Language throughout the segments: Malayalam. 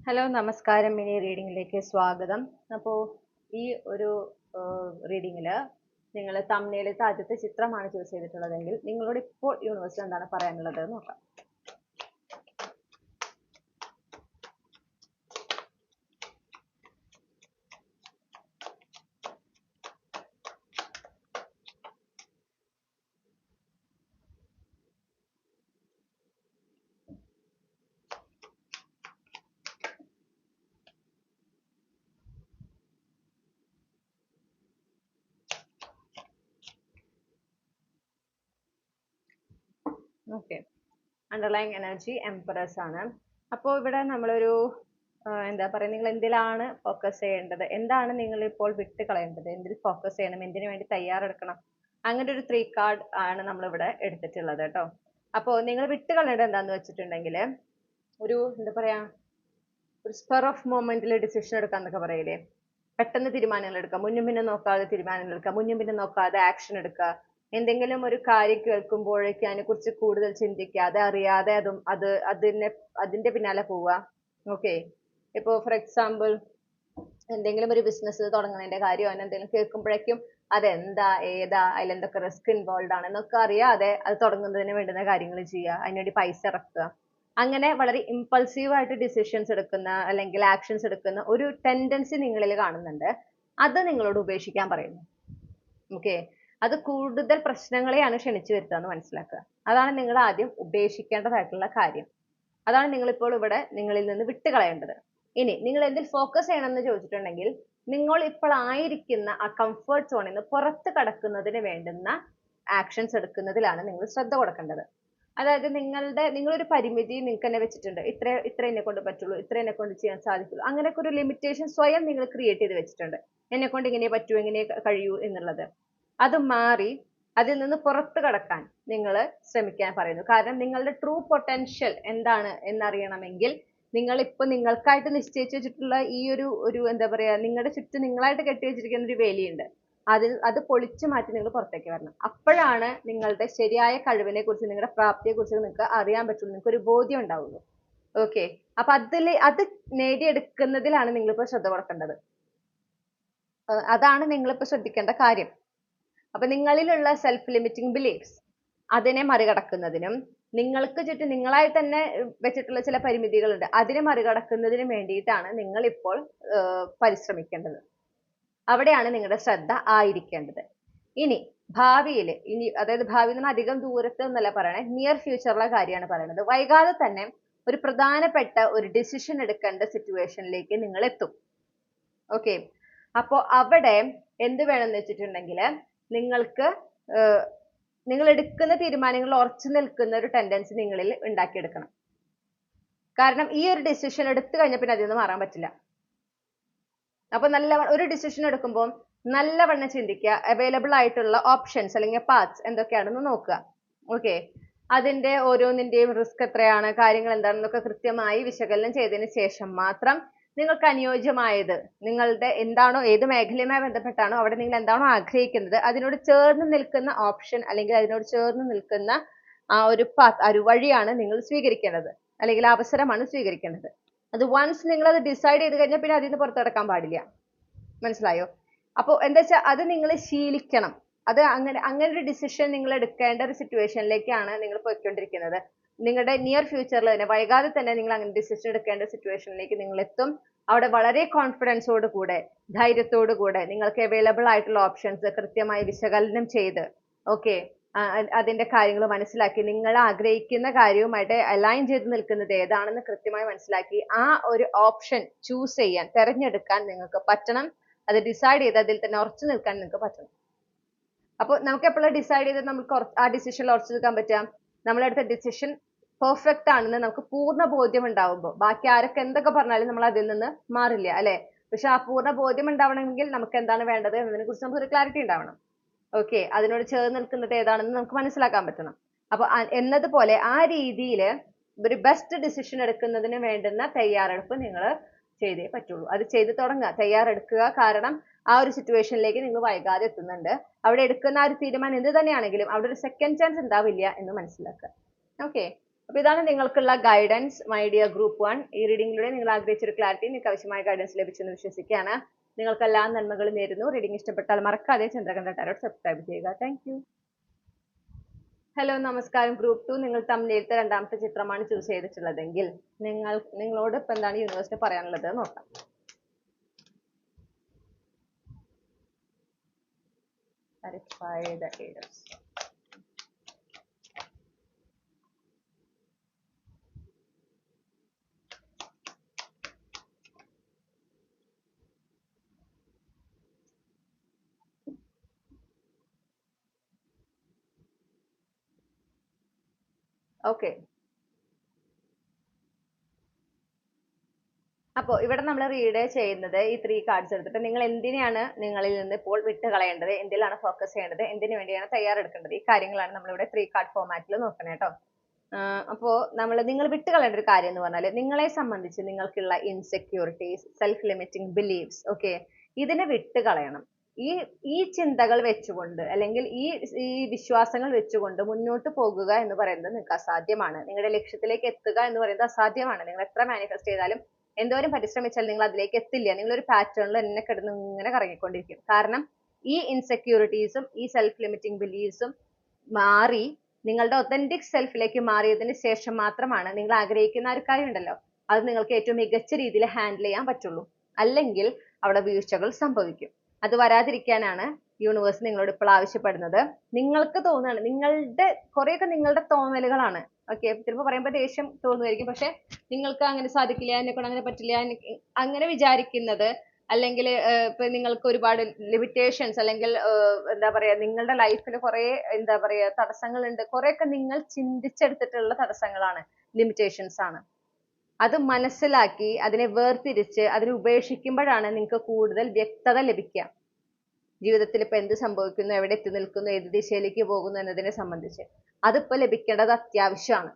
ഹലോ നമസ്കാരം, മിനി റീഡിങ്ങിലേക്ക് സ്വാഗതം. അപ്പോൾ ഈ ഒരു റീഡിങ്ങിൽ നിങ്ങൾ തമ്മിലത്തെ ആദ്യത്തെ ചിത്രമാണ് ചൂസ് ചെയ്തിട്ടുള്ളതെങ്കിൽ നിങ്ങളോട് ഇപ്പോൾ യൂണിവേഴ്സ് എന്താണ് പറയാനുള്ളത് നോക്കാം. ഓക്കെ, അണ്ടർലൈങ് എനർജി എംപറസ് ആണ്. അപ്പോൾ ഇവിടെ നമ്മളൊരു എന്താ പറയുക, നിങ്ങൾ എന്തിലാണ് ഫോക്കസ് ചെയ്യേണ്ടത്, എന്താണ് നിങ്ങൾ ഇപ്പോൾ വിട്ട് കളയേണ്ടത്, എന്തിൽ ഫോക്കസ് ചെയ്യണം, എന്തിനു വേണ്ടി തയ്യാറെടുക്കണം, അങ്ങനെ ഒരു 3 കാർഡ് ആണ് നമ്മളിവിടെ എടുത്തിട്ടുള്ളത് കേട്ടോ. അപ്പോൾ നിങ്ങൾ വിട്ട് കളയേണ്ടത് എന്താണെന്ന് വെച്ചിട്ടുണ്ടെങ്കിൽ ഒരു എന്താ പറയാ, ഒരു സ്പെർ ഓഫ് മൊമെന്റിൽ ഡിസിഷൻ എടുക്കാന്നൊക്കെ പറയില്ലേ, പെട്ടെന്ന് തീരുമാനങ്ങൾ എടുക്കുക, മുന്നും പിന്നും നോക്കാതെ തീരുമാനങ്ങൾ എടുക്കുക, മുന്നും പിന്നും നോക്കാതെ ആക്ഷൻ എടുക്കുക. എന്തെങ്കിലും ഒരു കാര്യം കേൾക്കുമ്പോഴേക്കും അതിനെക്കുറിച്ച് കൂടുതൽ ചിന്തിക്കാതെ അറിയാതെ അതിന്റെ പിന്നാലെ പോവുക. ഓക്കെ, ഇപ്പോൾ ഫോർ എക്സാമ്പിൾ എന്തെങ്കിലും ഒരു ബിസിനസ് തുടങ്ങുന്നതിന്റെ കാര്യം അങ്ങനെ എന്തെങ്കിലും കേൾക്കുമ്പോഴേക്കും അതെന്താ ഏതാ അതിലെന്തൊക്കെ റിസ്ക് ഇൻവോൾവ് ആണ് എന്നൊക്കെ അറിയാതെ അത് തുടങ്ങുന്നതിന് വേണ്ടുന്ന കാര്യങ്ങൾ ചെയ്യുക, അതിനുവേണ്ടി പൈസ ഇറക്കുക. അങ്ങനെ വളരെ ഇമ്പൾസീവ് ആയിട്ട് ഡിസിഷൻസ് എടുക്കുന്ന അല്ലെങ്കിൽ ആക്ഷൻസ് എടുക്കുന്ന ഒരു ടെൻഡൻസി നിങ്ങളിൽ കാണുന്നുണ്ട്. അത് നിങ്ങളോട് ഉപേക്ഷിക്കാൻ പറയുന്നു. ഓക്കെ, അത് കൂടുതൽ പ്രശ്നങ്ങളെയാണ് ക്ഷണിച്ചു വരുത്തുക എന്ന് മനസ്സിലാക്കുക. അതാണ് നിങ്ങൾ ആദ്യം ഉപേക്ഷിക്കേണ്ടതായിട്ടുള്ള കാര്യം. അതാണ് നിങ്ങളിപ്പോൾ ഇവിടെ നിങ്ങളിൽ നിന്ന് വിട്ടുകളയേണ്ടത്. ഇനി നിങ്ങൾ എന്തിൽ ഫോക്കസ് ചെയ്യണം എന്ന് ചോദിച്ചിട്ടുണ്ടെങ്കിൽ നിങ്ങൾ ഇപ്പോൾ ആയിരിക്കുന്ന ആ കംഫർട്ട് സോണിൽ നിന്ന് പുറത്ത് കടക്കുന്നതിന് വേണ്ടുന്ന ആക്ഷൻസ് എടുക്കുന്നതിലാണ് നിങ്ങൾ ശ്രദ്ധ കൊടുക്കേണ്ടത്. അതായത് നിങ്ങളൊരു പരിമിതി നിങ്ങൾക്ക് തന്നെ വെച്ചിട്ടുണ്ട്. ഇത്ര എന്നെ കൊണ്ട് പറ്റുള്ളൂ, ഇത്ര എന്നെ കൊണ്ട് ചെയ്യാൻ സാധിക്കുള്ളൂ, അങ്ങനെയൊക്കെ ഒരു ലിമിറ്റേഷൻ സ്വയം നിങ്ങൾ ക്രിയേറ്റ് ചെയ്ത് വെച്ചിട്ടുണ്ട്. എന്നെ കൊണ്ട് ഇങ്ങനെ പറ്റൂ, ഇങ്ങനെ കഴിയൂ എന്നുള്ളത്. അത് മാറി അതിൽ നിന്ന് പുറത്ത് കടക്കാൻ നിങ്ങൾ ശ്രമിക്കാൻ പറയുന്നു. കാരണം നിങ്ങളുടെ ട്രൂ പൊട്ടൻഷ്യൽ എന്താണ് എന്നറിയണമെങ്കിൽ നിങ്ങൾ ഇപ്പൊ നിങ്ങൾക്കായിട്ട് നിശ്ചയിച്ചു വെച്ചിട്ടുള്ള ഈ ഒരു എന്താ പറയാ, നിങ്ങളുടെ ചുറ്റും നിങ്ങളായിട്ട് കെട്ടി വെച്ചിരിക്കുന്ന ഒരു വേലിയുണ്ട്. അത് പൊളിച്ചു മാറ്റി നിങ്ങൾ പുറത്തേക്ക് വരണം. അപ്പോഴാണ് നിങ്ങളുടെ ശരിയായ കഴിവിനെ കുറിച്ച്, നിങ്ങളുടെ പ്രാപ്തിയെ കുറിച്ച് നിങ്ങൾക്ക് അറിയാൻ പറ്റുള്ളൂ, നിങ്ങൾക്ക് ഒരു ബോധ്യം ഉണ്ടാവുള്ളൂ. ഓക്കെ, അപ്പൊ അത് നേടിയെടുക്കുന്നതിലാണ് നിങ്ങളിപ്പോ ശ്രദ്ധ കൊടുക്കേണ്ടത്. അതാണ് നിങ്ങളിപ്പോ ശ്രദ്ധിക്കേണ്ട കാര്യം. അപ്പൊ നിങ്ങളിലുള്ള സെൽഫ് ലിമിറ്റിംഗ് ബിലീഫ്സ് അതിനെ മറികടക്കുന്നതിനും നിങ്ങൾക്ക് ചുറ്റും നിങ്ങളായി തന്നെ വെച്ചിട്ടുള്ള ചില പരിമിതികളുണ്ട്, അതിനെ മറികടക്കുന്നതിനും വേണ്ടിയിട്ടാണ് നിങ്ങൾ ഇപ്പോൾ പരിശ്രമിക്കേണ്ടത്. അവിടെയാണ് നിങ്ങളുടെ ശ്രദ്ധ ആയിരിക്കേണ്ടത്. ഇനി ഭാവിയിൽ, അതായത് ഭാവി എന്ന് അധികം ദൂരത്ത് എന്നല്ല പറയണേ, നിയർ ഫ്യൂച്ചറിലെ കാര്യമാണ് പറയുന്നത്. വൈകാതെ തന്നെ ഒരു പ്രധാനപ്പെട്ട ഒരു ഡിസിഷൻ എടുക്കേണ്ട സിറ്റുവേഷനിലേക്ക് നിങ്ങൾ എത്തും. ഓക്കെ, അപ്പോ അവിടെ എന്ത് വേണമെന്ന് വെച്ചിട്ടുണ്ടെങ്കിൽ നിങ്ങൾക്ക് നിങ്ങൾ എടുക്കുന്ന തീരുമാനങ്ങളിൽ ഉറച്ചു നിൽക്കുന്ന ഒരു ടെൻഡൻസി നിങ്ങളിൽ ഉണ്ടാക്കിയെടുക്കണം. കാരണം ഈ ഒരു ഡിസിഷൻ എടുത്തു കഴിഞ്ഞാൽ പിന്നെ അതിൽ നിന്ന് മാറാൻ പറ്റില്ല. അപ്പൊ ഒരു ഡിസിഷൻ എടുക്കുമ്പോൾ നല്ലവണ്ണം ചിന്തിക്കുക, അവൈലബിൾ ആയിട്ടുള്ള ഓപ്ഷൻസ് അല്ലെങ്കിൽ പാത്സ് എന്തൊക്കെയാണെന്ന് നോക്കുക. ഓക്കെ, അതിന്റെ ഓരോന്നിന്റെയും റിസ്ക് എത്രയാണ്, കാര്യങ്ങൾ എന്താണെന്നൊക്കെ കൃത്യമായി വിശകലനം ചെയ്തതിന് ശേഷം മാത്രം നിങ്ങൾക്ക് അനുയോജ്യമായത്, നിങ്ങളുടെ എന്താണോ, ഏത് മേഖലയുമായി ബന്ധപ്പെട്ടാണോ അവിടെ നിങ്ങൾ എന്താണോ ആഗ്രഹിക്കുന്നത് അതിനോട് ചേർന്ന് നിൽക്കുന്ന ഓപ്ഷൻ അല്ലെങ്കിൽ അതിനോട് ചേർന്ന് നിൽക്കുന്ന ആ ഒരു പാത്ത്, ആ ഒരു വഴിയാണ് നിങ്ങൾ സ്വീകരിക്കേണ്ടത്, അല്ലെങ്കിൽ അവസരമാണ് സ്വീകരിക്കേണ്ടത്. അത് വൺസ് നിങ്ങൾ അത് ഡിസൈഡ് ചെയ്ത് കഴിഞ്ഞാൽ പിന്നെ അതിൽ നിന്ന് പുറത്തു കടക്കാൻ പാടില്ല. മനസ്സിലായോ? അപ്പോൾ എന്താ വെച്ചാൽ അത് നിങ്ങൾ ശീലിക്കണം. അത് അങ്ങനെ ഒരു ഡിസിഷൻ നിങ്ങൾ എടുക്കേണ്ട ഒരു സിറ്റുവേഷനിലേക്കാണ് നിങ്ങൾ പോയിക്കൊണ്ടിരിക്കുന്നത്. നിങ്ങളുടെ നിയർ ഫ്യൂച്ചറിൽ തന്നെ, വൈകാതെ തന്നെ നിങ്ങൾ അങ്ങനെ ഡിസിഷൻ എടുക്കേണ്ട സിറ്റുവേഷനിലേക്ക് നിങ്ങൾ എത്തും. അവിടെ വളരെ കോൺഫിഡൻസോട് കൂടെ, ധൈര്യത്തോടു കൂടെ നിങ്ങൾക്ക് അവൈലബിൾ ആയിട്ടുള്ള ഓപ്ഷൻസ് കൃത്യമായി വിശകലനം ചെയ്ത്, ഓക്കെ, അതിന്റെ കാര്യങ്ങൾ മനസ്സിലാക്കി നിങ്ങൾ ആഗ്രഹിക്കുന്ന കാര്യവുമായിട്ട് അലൈൻ ചെയ്ത് നിൽക്കുന്നത് ഏതാണെന്ന് കൃത്യമായി മനസ്സിലാക്കി ആ ഒരു ഓപ്ഷൻ ചൂസ് ചെയ്യാൻ, തെരഞ്ഞെടുക്കാൻ നിങ്ങൾക്ക് പറ്റണം. അത് ഡിസൈഡ് ചെയ്ത് അതിൽ തന്നെ ഉറച്ചു നിൽക്കാൻ നിങ്ങൾക്ക് പറ്റണം. അപ്പോൾ നമുക്ക് എപ്പോഴും ഡിസൈഡ് ചെയ്ത് നമുക്ക് ആ ഡിസിഷനിൽ ഉറച്ചു നിൽക്കാൻ പറ്റാം, നമ്മളെടുത്ത ഡിസിഷൻ പെർഫെക്റ്റ് ആണെന്ന് നമുക്ക് പൂർണ്ണ ബോധ്യം ഉണ്ടാവുമ്പോൾ. ബാക്കി ആരൊക്കെ എന്തൊക്കെ പറഞ്ഞാലും നമ്മൾ അതിൽ നിന്ന് മാറില്ല, അല്ലെ? പക്ഷെ ആ പൂർണ്ണ ബോധ്യം ഉണ്ടാവണമെങ്കിൽ നമുക്ക് എന്താണ് വേണ്ടത് എന്നതിനെ കുറിച്ച് നമുക്ക് ഒരു ക്ലാരിറ്റി ഉണ്ടാവണം. ഓക്കെ, അതിനോട് ചേർന്ന് നിൽക്കുന്നത് ഏതാണെന്ന് നമുക്ക് മനസ്സിലാക്കാൻ പറ്റണം. അപ്പൊ എന്നതുപോലെ ആ രീതിയിൽ ഒരു ബെസ്റ്റ് ഡിസിഷൻ എടുക്കുന്നതിന് വേണ്ടുന്ന തയ്യാറെടുപ്പ് നിങ്ങൾ ചെയ്തേ പറ്റുള്ളൂ. അത് ചെയ്ത് തുടങ്ങുക, തയ്യാറെടുക്കുക. കാരണം ആ ഒരു സിറ്റുവേഷനിലേക്ക് നിങ്ങൾ വൈകാതെ എത്തുന്നുണ്ട്. അവിടെ എടുക്കുന്ന ആ ഒരു തീരുമാനം എന്ത് തന്നെയാണെങ്കിലും അവിടെ ഒരു സെക്കൻഡ് ചാൻസ് ഉണ്ടാവില്ല എന്ന് മനസ്സിലാക്കുക. ഓക്കെ, അപ്പൊ ഇതാണ് നിങ്ങൾക്കുള്ള ഗൈഡൻസ് മൈ ഡിയർ ഗ്രൂപ്പ് 1. ഈ റീഡിംഗിലൂടെ നിങ്ങൾ ആഗ്രഹിച്ച ഒരു ക്ലാരിറ്റി നിങ്ങൾക്ക് ആവശ്യമായ ഗൈഡൻസ് ലഭിച്ചെന്ന് വിശ്വസിക്കുകയാണ്. നിങ്ങൾക്ക് എല്ലാ നന്മകളും നേരുന്നു. റീഡിംഗ് ഇഷ്ടപ്പെട്ടാൽ മറക്കാതെ ചന്ദ്രകണ്ഠ ടാരോട്ട് സബ്സ്ക്രൈബ് ചെയ്യുക. Thank you. ഹലോ, നമസ്കാരം. ഗ്രൂപ്പ് 2 നിങ്ങൾ തമ്മിലത്തെ രണ്ടാമത്തെ ചിത്രമാണ് ചൂസ് ചെയ്തിട്ടുള്ളതെങ്കിൽ നിങ്ങളോട് ഇപ്പൊ എന്താണ് യൂണിവേഴ്സിന് പറയാനുള്ളത് നോക്കാം. Satisfy the aiders. Okay. അപ്പോൾ ഇവിടെ നമ്മൾ റീഡ് ചെയ്യുന്നത് ഈ 3 കാർഡ്സ് എടുത്തിട്ട് നിങ്ങൾ എന്തിനെയാണ് നിങ്ങളിൽ നിന്ന് ഇപ്പോൾ വിട്ട് കളയേണ്ടത്, എന്തിലാണ് ഫോക്കസ് ചെയ്യേണ്ടത്, എന്തിനു വേണ്ടിയാണ് തയ്യാറെടുക്കേണ്ടത്, ഈ കാര്യങ്ങളാണ് നമ്മളിവിടെ 3 കാർഡ് ഫോമാറ്റിൽ നോക്കണേ കേട്ടോ. അപ്പോൾ നിങ്ങൾ വിട്ട് കളയേണ്ട ഒരു കാര്യം എന്ന് പറഞ്ഞാൽ നിങ്ങളെ സംബന്ധിച്ച് നിങ്ങൾക്കുള്ള insecurities, self limiting beliefs, okay, ഇതിനെ വിട്ട് കളയണം. ഈ ചിന്തകൾ വെച്ചുകൊണ്ട് അല്ലെങ്കിൽ ഈ വിശ്വാസങ്ങൾ വെച്ചുകൊണ്ട് മുന്നോട്ട് പോകുക എന്ന് പറയുന്നത് നിങ്ങൾക്ക് അസാധ്യമാണ്. നിങ്ങളുടെ ലക്ഷ്യത്തിലേക്ക് എത്തുക എന്ന് പറയുന്നത് അസാധ്യമാണ്. നിങ്ങൾ എത്ര മാനിഫെസ്റ്റ് ചെയ്താലും എന്തോരം പരിശ്രമിച്ചാൽ നിങ്ങൾ അതിലേക്ക് എത്തില്ല. നിങ്ങൾ ഒരു പാറ്റേണിൽ തന്നെ കിടന്ന് ഇങ്ങനെ കറങ്ങിക്കൊണ്ടിരിക്കും. കാരണം ഈ ഇൻസെക്യൂരിറ്റീസും ഈ സെൽഫ് ലിമിറ്റിംഗ് ബിലീഫ്സും മാറി നിങ്ങളുടെ ഒതന്റിക് സെൽഫിലേക്ക് മാറിയതിന് ശേഷം മാത്രമാണ് നിങ്ങൾ ആഗ്രഹിക്കുന്ന ഒരു കാര്യം ഉണ്ടല്ലോ അത് നിങ്ങൾക്ക് ഏറ്റവും മികച്ച രീതിയിൽ ഹാൻഡിൽ ചെയ്യാൻ പറ്റുള്ളൂ. അല്ലെങ്കിൽ അവിടെ വീഴ്ചകൾ സംഭവിക്കും. അത് വരാതിരിക്കാനാണ് യൂണിവേഴ്സ് നിങ്ങളോട് ഇപ്പോൾ ആവശ്യപ്പെടുന്നത്. നിങ്ങൾക്ക് തോന്നുകയാണ്, കുറെയൊക്കെ നിങ്ങളുടെ തോന്നലുകളാണ്. ഓക്കെ, ചിലപ്പോൾ പറയുമ്പോൾ ദേഷ്യം തോന്നുമായിരിക്കും. പക്ഷെ നിങ്ങൾക്ക് അങ്ങനെ സാധിക്കില്ല, എന്നെ കൊണ്ട് അങ്ങനെ പറ്റില്ല, അങ്ങനെ വിചാരിക്കുന്നത്, അല്ലെങ്കിൽ ഇപ്പൊ നിങ്ങൾക്ക് ഒരുപാട് ലിമിറ്റേഷൻസ് അല്ലെങ്കിൽ എന്താ പറയാ നിങ്ങളുടെ ലൈഫിൽ കുറെ എന്താ പറയാ തടസ്സങ്ങളുണ്ട്. കുറെയൊക്കെ നിങ്ങൾ ചിന്തിച്ചെടുത്തിട്ടുള്ള തടസ്സങ്ങളാണ്, ലിമിറ്റേഷൻസ് ആണ്. അത് മനസ്സിലാക്കി അതിനെ വേർതിരിച്ച് അതിനെ ഉപേക്ഷിക്കുമ്പോഴാണ് നിങ്ങൾക്ക് കൂടുതൽ വ്യക്തത ലഭിക്കുക. ജീവിതത്തിൽ ഇപ്പൊ എന്ത് സംഭവിക്കുന്നു, എവിടെ എത്തി നിൽക്കുന്നു, ഏത് ദിശയിലേക്ക് പോകുന്നു എന്നതിനെ സംബന്ധിച്ച് അതിപ്പോ ലഭിക്കേണ്ടത് അത്യാവശ്യമാണ്.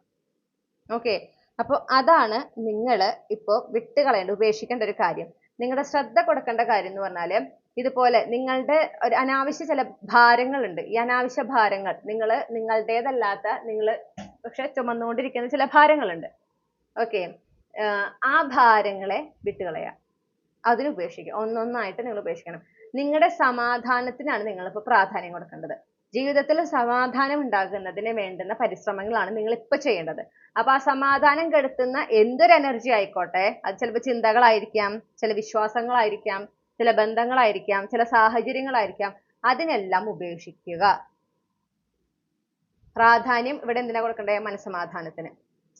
ഓക്കെ, അപ്പോൾ അതാണ് നിങ്ങൾ ഇപ്പോൾ വിട്ടുകളയേണ്ട, ഉപേക്ഷിക്കേണ്ട ഒരു കാര്യം. നിങ്ങളുടെ ശ്രദ്ധ കൊടുക്കേണ്ട കാര്യം എന്ന് പറഞ്ഞാല് ഇതുപോലെ നിങ്ങളുടെ ഒരു അനാവശ്യ ചില ഭാരങ്ങളുണ്ട്. ഈ അനാവശ്യ ഭാരങ്ങൾ നിങ്ങളുടേതല്ലാത്ത നിങ്ങൾ പക്ഷെ ചുമന്നുകൊണ്ടിരിക്കുന്ന ചില ഭാരങ്ങളുണ്ട്. ഓക്കെ, ആ ഭാരങ്ങളെ വിട്ടുകളയുക, അതിന് ഉപേക്ഷിക്കുക. ഒന്നൊന്നായിട്ട് നിങ്ങൾ ഉപേക്ഷിക്കണം. നിങ്ങളുടെ സമാധാനത്തിനാണ് നിങ്ങളിപ്പോൾ പ്രാധാന്യം കൊടുക്കേണ്ടത്. ജീവിതത്തിൽ സമാധാനം ഉണ്ടാകുന്നതിന് വേണ്ടുന്ന പരിശ്രമങ്ങളാണ് നിങ്ങൾ ഇപ്പൊ ചെയ്യേണ്ടത്. അപ്പൊ ആ സമാധാനം കെടുത്തുന്ന എന്തൊരു എനർജി ആയിക്കോട്ടെ, അത് ചിലപ്പോൾ ചിന്തകളായിരിക്കാം, ചില വിശ്വാസങ്ങളായിരിക്കാം, ചില ബന്ധങ്ങളായിരിക്കാം, ചില സാഹചര്യങ്ങളായിരിക്കാം, അതിനെല്ലാം ഉപേക്ഷിക്കുക. പ്രാധാന്യം ഇവിടെ എന്തിനാ കൊടുക്കണ്ടേ? മനസ്സമാധാനത്തിന്,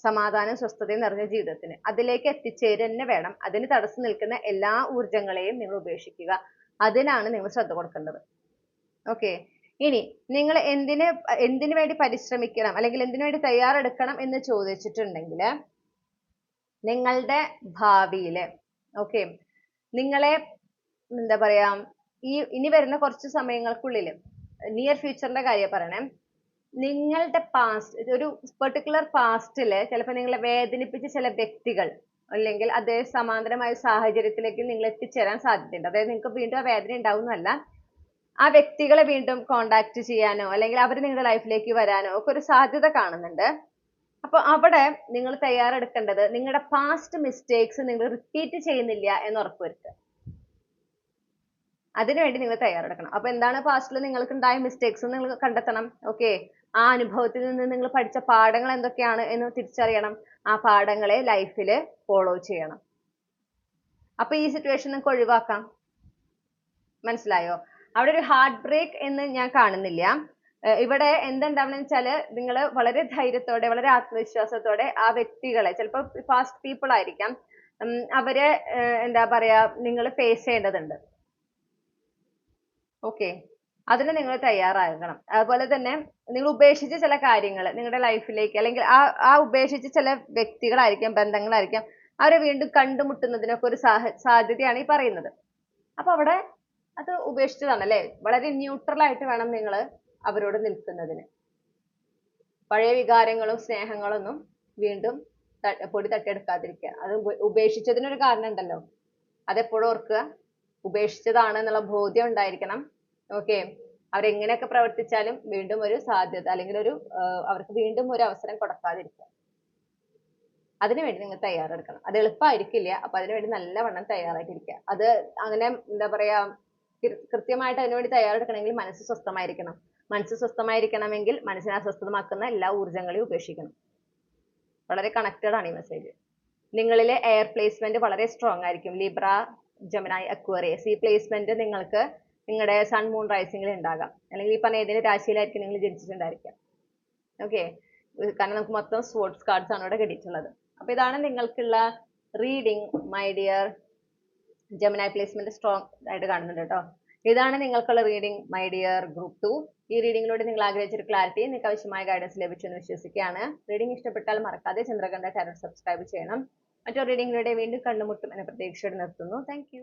സമാധാനം സ്വസ്ഥതയും നിറഞ്ഞ ജീവിതത്തിന്, അതിലേക്ക് എത്തിച്ചേരുക തന്നെ വേണം. അതിന് തടസ്സം നിൽക്കുന്ന എല്ലാ ഊർജങ്ങളെയും നിങ്ങൾ ഉപേക്ഷിക്കുക. അതിനാണ് നിങ്ങൾ ശ്രദ്ധ കൊടുക്കേണ്ടത്. ഓക്കെ, ഇനി നിങ്ങൾ എന്തിനു വേണ്ടി പരിശ്രമിക്കണം അല്ലെങ്കിൽ എന്തിനു വേണ്ടി തയ്യാറെടുക്കണം എന്ന് ചോദിച്ചിട്ടുണ്ടെങ്കിൽ നിങ്ങളുടെ ഭാവിയില്, ഓക്കെ, നിങ്ങളെ എന്താ പറയാ ഇനി വരുന്ന കുറച്ച് സമയങ്ങൾക്കുള്ളിൽ, നിയർ ഫ്യൂച്ചറിന്റെ കാര്യം പറയണേ, നിങ്ങളുടെ പാസ്റ്റ്, ഒരു പെർട്ടിക്കുലർ പാസ്റ്റില് ചിലപ്പോൾ നിങ്ങളെ വേദനിപ്പിച്ച ചില വ്യക്തികൾ അല്ലെങ്കിൽ അതേ സമാന്തരമായ സാഹചര്യത്തിലേക്ക് നിങ്ങൾ എത്തിച്ചേരാൻ സാധ്യതയുണ്ട്. അതായത് നിങ്ങൾക്ക് വീണ്ടും ആ വേദന ഉണ്ടാവുന്നതല്ല, ആ വ്യക്തികളെ വീണ്ടും കോണ്ടാക്ട് ചെയ്യാനോ അല്ലെങ്കിൽ അവർ നിങ്ങളുടെ ലൈഫിലേക്ക് വരാനോ ഒക്കെ ഒരു സാധ്യത കാണുന്നുണ്ട്. അപ്പൊ അവിടെ നിങ്ങൾ തയ്യാറെടുക്കേണ്ടത് നിങ്ങളുടെ പാസ്റ്റ് മിസ്റ്റേക്സ് നിങ്ങൾ റിപ്പീറ്റ് ചെയ്യുന്നില്ല എന്ന് ഉറപ്പുവരുത്തുക. അതിനുവേണ്ടി നിങ്ങൾ തയ്യാറെടുക്കണം. അപ്പൊ എന്താണ് പാസ്റ്റിൽ നിങ്ങൾക്ക് ഉണ്ടായ മിസ്റ്റേക്സ് നിങ്ങൾ കണ്ടെത്തണം. ഓക്കെ, ആ അനുഭവത്തിൽ നിന്ന് നിങ്ങൾ പഠിച്ച പാഠങ്ങൾ എന്തൊക്കെയാണ് എന്ന് തിരിച്ചറിയണം. ആ പാഠങ്ങളെ ലൈഫിൽ ഫോളോ ചെയ്യണം. അപ്പൊ ഈ സിറ്റുവേഷൻ നിങ്ങൾക്ക് ഒഴിവാക്കാം. മനസ്സിലായോ? അവിടെ ഒരു ഹാർട്ട് ബ്രേക്ക് എന്ന് ഞാൻ കാണുന്നില്ല. ഇവിടെ എന്തുണ്ടാവണമെന്ന് വെച്ചാൽ നിങ്ങൾ വളരെ ധൈര്യത്തോടെ വളരെ ആത്മവിശ്വാസത്തോടെ ആ വ്യക്തികളെ, ചിലപ്പോൾ ഫാസ്റ്റ് പീപ്പിൾ ആയിരിക്കാം, അവരെ എന്താ പറയാ നിങ്ങൾ ഫേസ് ചെയ്യേണ്ടതുണ്ട്. ഓക്കെ, അതിന് നിങ്ങൾ തയ്യാറാകണം. അതുപോലെ തന്നെ നിങ്ങൾ ഉപേക്ഷിച്ച ചില കാര്യങ്ങൾ നിങ്ങളുടെ ലൈഫിലേക്ക് അല്ലെങ്കിൽ ആ ഉപേക്ഷിച്ച ചില വ്യക്തികളായിരിക്കാം, ബന്ധങ്ങളായിരിക്കാം, അവരെ വീണ്ടും കണ്ടുമുട്ടുന്നതിനൊക്കെ ഒരു സാധ്യതയാണ് ഈ പറയുന്നത്. അപ്പൊ അവിടെ അത് ഉപേക്ഷിച്ചതാണ് അല്ലേ. വളരെ ന്യൂട്രൽ ആയിട്ട് വേണം നിങ്ങൾ അവരോട് നിൽക്കുന്നതിന്. പഴയ വികാരങ്ങളും സ്നേഹങ്ങളൊന്നും വീണ്ടും പൊടി തട്ടിയെടുക്കാതിരിക്കുക. അത് ഉപേക്ഷിച്ചതിനൊരു കാരണം ഉണ്ടല്ലോ, അതെപ്പോഴും ഓർക്കുക. ഉപേക്ഷിച്ചതാണ് എന്നുള്ള ബോധ്യം ഉണ്ടായിരിക്കണം. ഓക്കെ, അവരെങ്ങനെയൊക്കെ പ്രവർത്തിച്ചാലും വീണ്ടും ഒരു സാധ്യത അല്ലെങ്കിൽ അവർക്ക് വീണ്ടും ഒരു അവസരം കൊടുക്കാതിരിക്കുക. അതിനുവേണ്ടി നിങ്ങൾ തയ്യാറെടുക്കണം. അത് എളുപ്പമായിരിക്കില്ല. അപ്പൊ അതിനുവേണ്ടി നല്ലവണ്ണം തയ്യാറായിട്ടിരിക്കുക. അത് അങ്ങനെ എന്താ പറയാ, കൃത്യമായിട്ട് അതിനുവേണ്ടി തയ്യാറെടുക്കണമെങ്കിൽ മനസ്സ് സ്വസ്ഥമായിരിക്കണം. മനസ്സ് സ്വസ്ഥമായിരിക്കണമെങ്കിൽ മനസ്സിനെ അസ്വസ്ഥമാക്കുന്ന എല്ലാ ഊർജ്ജങ്ങളെയും ഉപേക്ഷിക്കണം. വളരെ കണക്റ്റഡ് ആണ് ഈ മെസ്സേജ്. നിങ്ങളിലെ എയർ പ്ലേസ്മെന്റ് വളരെ സ്ട്രോങ് ആയിരിക്കും. Libra, Gemini, Aquarius. ഈ പ്ലേസ്മെന്റ് നിങ്ങൾക്ക് നിങ്ങളുടെ സൺ മൂൺ റൈസിംഗിൽ ഉണ്ടാകാം. അല്ലെങ്കിൽ ഈ പറഞ്ഞ ഏതെങ്കിലും രാശിയിലായിരിക്കും നിങ്ങൾ ജനിച്ചിട്ടുണ്ടായിരിക്കാം. ഓക്കെ, കാരണം നമുക്ക് മൊത്തം സ്പോർട്സ് കാർഡ്സ് ആണ് ഇവിടെ കിട്ടിയിട്ടുള്ളത്. അപ്പൊ ഇതാണ് നിങ്ങൾക്കുള്ള reading my dear. Gemini placement strong ആയിട്ട് കാണുന്നുണ്ട് കേട്ടോ. ഇതാണ് നിങ്ങൾക്കുള്ള റീഡിംഗ് മൈ ഡിയർ ഗ്രൂപ്പ് 2. ഈ റീഡിങ്ങിലൂടെ നിങ്ങൾ ആഗ്രഹിച്ചൊരു ക്ലാരിറ്റി, നിങ്ങൾക്ക് ആവശ്യമായ ഗൈഡൻസ് ലഭിച്ചു എന്ന് വിശ്വസിക്കുകയാണ്. റീഡിംഗ് ഇഷ്ടപ്പെട്ടാൽ മറക്കാതെ ചന്ദ്രകണ്ഠ ടാരോ സബ്സ്ക്രൈബ് ചെയ്യണം. മറ്റൊരു റീഡിങ്ങിലൂടെ വീണ്ടും കണ്ടുമുട്ടും എന്ന പ്രതീക്ഷയോടെ നിർത്തുന്നു. താങ്ക്